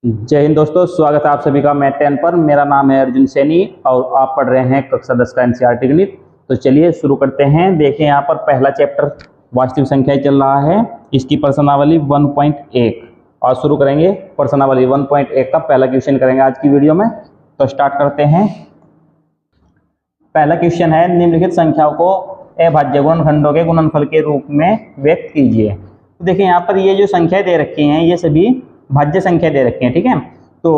जय हिंद दोस्तों, स्वागत है आप सभी का मैथ 10 पर। मेरा नाम है अर्जुन सैनी और आप पढ़ रहे हैं कक्षा 10 का एनसीईआरटी गणित। तो चलिए शुरू करते हैं। देखिए यहाँ पर पहला चैप्टर वास्तविक संख्या चल रहा है, इसकी प्रश्नावली 1.1 और शुरू करेंगे प्रश्नावली 1.1 का पहला क्वेश्चन करेंगे आज की वीडियो में। तो स्टार्ट करते हैं। पहला क्वेश्चन है, निम्नलिखित संख्याओं को अभाज्य गुणनखंडों के गुणनफल के रूप में व्यक्त कीजिए। तो देखिए यहाँ पर ये जो संख्याएं दे रखी हैं ये सभी भाज्य संख्या दे रखी हैं, ठीक है। तो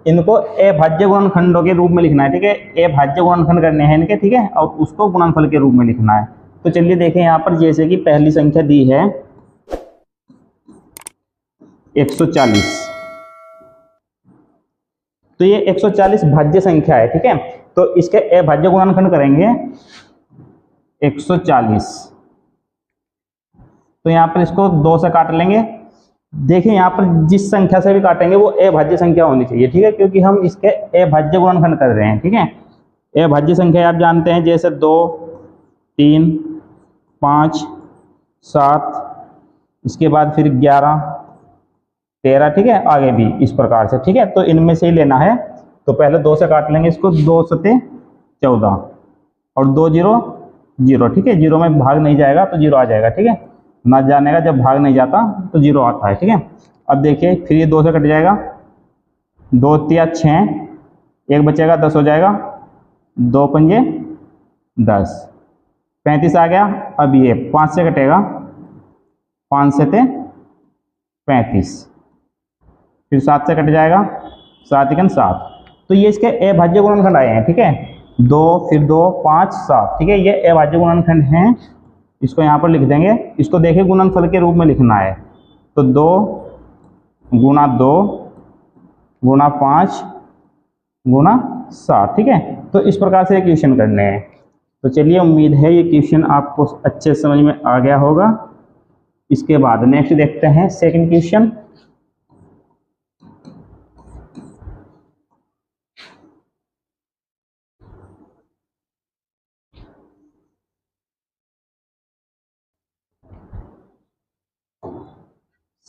इनको अभाज्य गुणनखंडों के रूप में लिखना है, ठीक है। अभाज्य गुणनखंड करने हैं इनके, ठीक है, और उसको गुणनफल के रूप में लिखना है। तो चलिए देखें यहाँ पर, जैसे कि पहली संख्या दी है 140, तो ये 140 भाज्य संख्या है, ठीक है। तो इसके अभाज्य गुणनखंड करेंगे 140। तो यहाँ पर इसको 2 से काट लेंगे। देखिए यहाँ पर जिस संख्या से भी काटेंगे वो अभाज्य संख्या होनी चाहिए, ठीक है, क्योंकि हम इसके अभाज्य गुणनखंड कर रहे हैं, ठीक है। अभाज्य संख्या आप जानते हैं, जैसे 2, 3, 5, 7, इसके बाद फिर 11, 13, ठीक है, आगे भी इस प्रकार से, ठीक है। तो इनमें से ही लेना है। तो पहले 2 से काट लेंगे इसको, 2 सते 14 और 2 0 0, ठीक है। 0 में भाग नहीं जाएगा तो 0 आ जाएगा, ठीक है। ना जाने का जब भाग नहीं जाता तो 0 आता है, ठीक है। अब देखिए फिर ये 2 से कट जाएगा, 2 3 6, एक बचेगा 10 हो जाएगा, 2 पंजे 10, 35 आ गया। अब ये 5 से कटेगा, 5 से 35, फिर 7 से कट जाएगा, 7 1 7। तो ये इसके अभाज्य गुणनखंड आए हैं, ठीक है। 2 फिर 2 5 7, ठीक है, ये अभाज्य गुणनखंड हैं। इसको यहाँ पर लिख देंगे। इसको देखिए गुणनफल के रूप में लिखना है। तो 2 गुणा 2 गुणा 5 गुणा 7, ठीक है। तो इस प्रकार से क्वेश्चन करने हैं। तो चलिए, उम्मीद है ये क्वेश्चन आपको अच्छे समझ में आ गया होगा। इसके बाद नेक्स्ट देखते हैं सेकंड क्वेश्चन।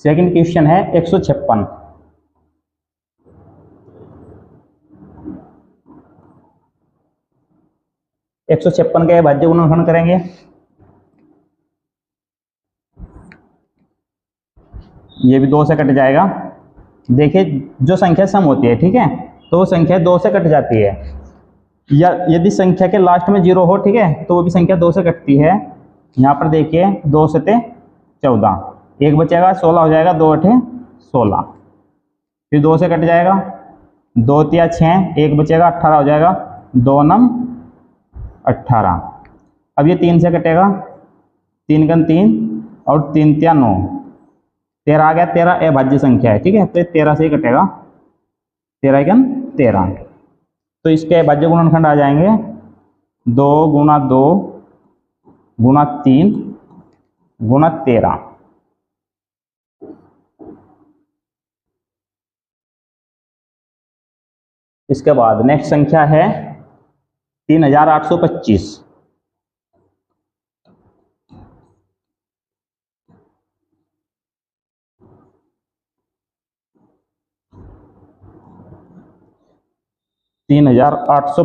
सेकंड क्वेश्चन है 156। के अभाज्य गुणनखंड करेंगे। ये भी 2 से कट जाएगा। देखिए जो संख्या सम होती है, ठीक है, तो वो संख्या 2 से कट जाती है। या यदि संख्या के लास्ट में 0 हो, ठीक है, तो वो भी संख्या 2 से कटती है। यहाँ पर देखिए 2 सते 14, एक बचेगा 16 हो जाएगा, 2 8 16, फिर 2 से कट जाएगा, 2 3 6, एक बचेगा 18 हो जाएगा, 2 9 18। अब ये 3 से कटेगा, 3 गन 3 और 3 3 9, 13 आ गया। 13 अभाज्य संख्या है, ठीक है, तो 13 से ही कटेगा, 13 गन 13। तो इसके अभाज्य गुणनखंड आ जाएंगे 2 गुणा 2 गुणा 3 गुणा 13। इसके बाद नेक्स्ट संख्या है 3825। तीन हजार आठ सौ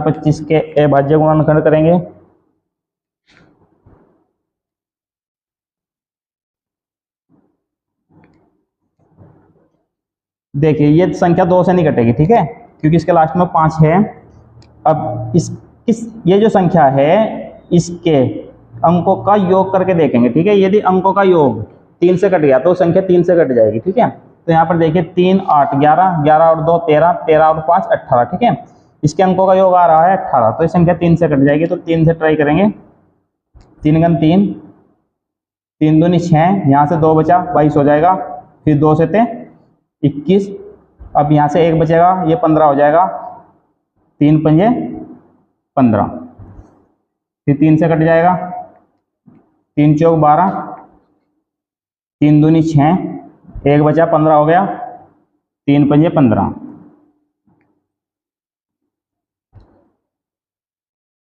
पच्चीस के अभाज्य गुणनखंड करेंगे। देखिए ये संख्या 2 से नहीं कटेगी, ठीक है, क्योंकि इसके लास्ट में 5 है। अब ये जो संख्या है इसके अंकों का योग करके देखेंगे, ठीक है। यदि अंकों का योग 3 से कट गया तो संख्या 3 से कट जाएगी, ठीक है। तो यहाँ पर देखिए 3 8 11, 11 और 2 13, 13 और 5 18, ठीक है। इसके अंकों का योग आ रहा है 18, तो ये संख्या 3 से कट जाएगी। तो 3 से ट्राई करेंगे, 3 गन 3, 3 दूनी 6, यहाँ से 2 बचा 22 हो जाएगा, फिर 2 से 21, अब यहाँ से 1 बचेगा, ये 15 हो जाएगा, 3 पंजे 15, फिर 3 से कट जाएगा, 3 चौक 12, 3 दूनी 6, 1 बचा 15 हो गया, 3 पंजे 15।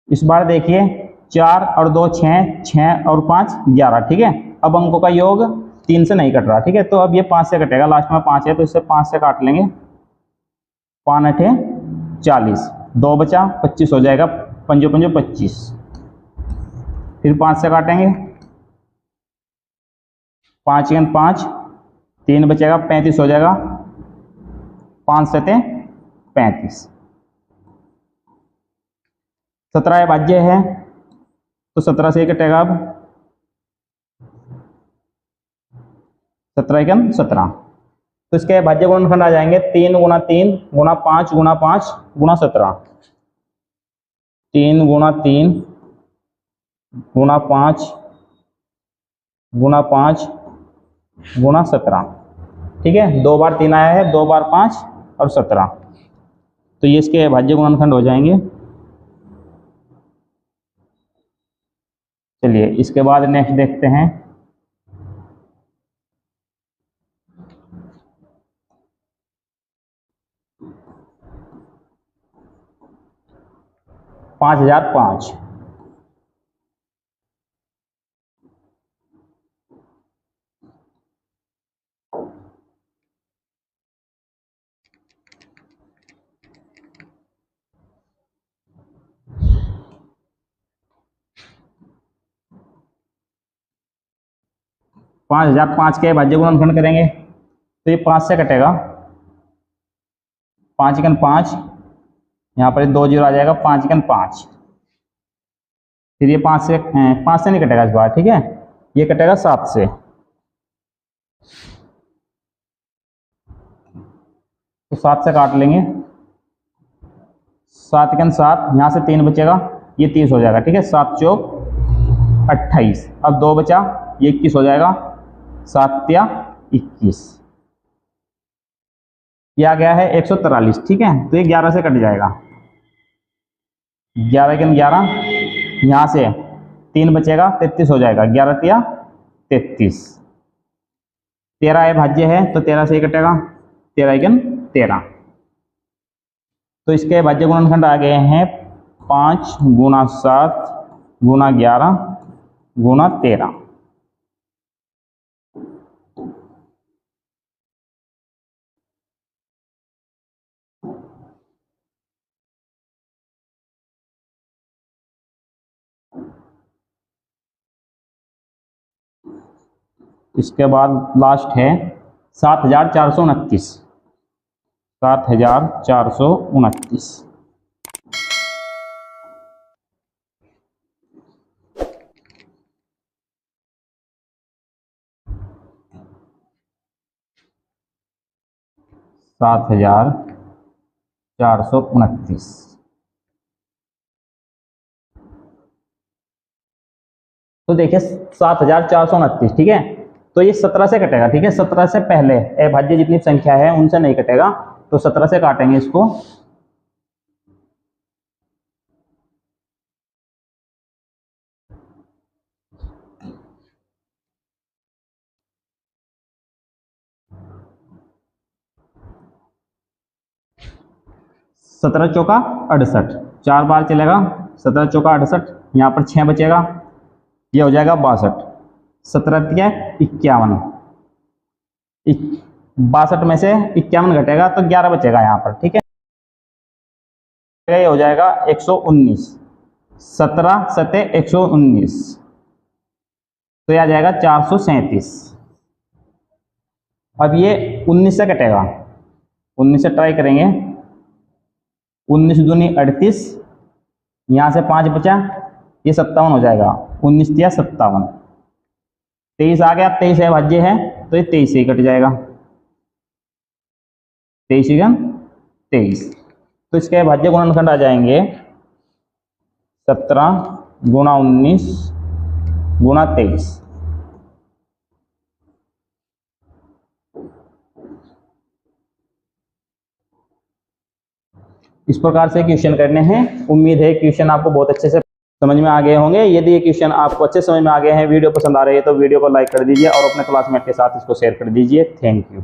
इस बार देखिए 4 और 2 6, 6 और 5 11, ठीक है। अब अंकों का योग 3 से नहीं कट रहा, ठीक है। तो अब ये 5 से कटेगा, लास्ट में 5 है तो इससे 5 से काट लेंगे। 5 8 40, 2 बचा 25 हो जाएगा, 5 5 25। फिर 5 से काटेंगे, 5 5, 3 बचेगा 35 हो जाएगा, 5 7 35। 17 अभाज्य है तो 17 से कटेगा। अब 17 1 17, तो इसके भाज्य गुणनखंड आ जाएंगे 3 × 3 × 5 × 5 × 17। 3 × 3 × 5 × 5 × 17, ठीक है। 2 बार 3 आया है, 2 बार 5 और 17, तो ये इसके भाज्य गुणनखंड हो जाएंगे। चलिए इसके बाद नेक्स्ट देखते हैं। पाँच 5005, पाँच 5005 के भाज्य गुणनखंड करेंगे तो ये 5 से कटेगा। 5 1 5, यहाँ पर 2 0 आ जाएगा, 5 1 5। फिर ये 5 से नहीं कटेगा इस बार, ठीक है। ये कटेगा 7 से, तो 7 से काट लेंगे। 7 1 7, यहाँ से 3 बचेगा, ये 30 हो जाएगा, ठीक है। 7 चौक 28, अब 2 बचा, ये 21 हो जाएगा, 7 या 21। ये आ गया है 143, ठीक है। तो ये 11 से कट जाएगा। 11 1 11, यहाँ से 3 बचेगा, 33 हो जाएगा, 11 या 33। 13 अभाज्य है तो 13 से ही कटेगा, 13 1 13। तो इसके भाज्य गुणनखंड आ गए हैं 5 × 7 × 11 × 13। इसके बाद लास्ट है 7429। 7429, सात 7429। तो देखिए 7429, ठीक है। तो ये 17 से कटेगा, ठीक है। 17 से पहले अभाज्य जितनी संख्या है उनसे नहीं कटेगा, तो 17 से काटेंगे इसको। सत्रह चौका 68, 4 बार चलेगा, 17 चौका 68, यहाँ पर 6 बचेगा, ये हो जाएगा 62। 17 51, 62 में से 51 घटेगा तो 11 बचेगा यहाँ पर, ठीक है। ये हो जाएगा 119। 17 7 119, तो यह आ जाएगा 437। अब ये 19 से कटेगा, 19 से ट्राई करेंगे। 19 दूनी 38, यहाँ से 5 बचा, ये 57 हो जाएगा, 19 या 57। 23 आ गया, 23 अभाज्य है तो ये 23 से ही कट जाएगा। 23 23, तो इसके अभाज्य गुणनखंड आ जाएंगे 17 × 19 × 23। इस प्रकार से क्वेश्चन करने हैं। उम्मीद है क्वेश्चन आपको बहुत अच्छे से समझ में आ गए होंगे। यदि ये क्वेश्चन आपको अच्छे समझ में आ गए हैं, वीडियो पसंद आ रही है तो वीडियो को लाइक कर दीजिए और अपने क्लासमेट के साथ इसको शेयर कर दीजिए। Thank you.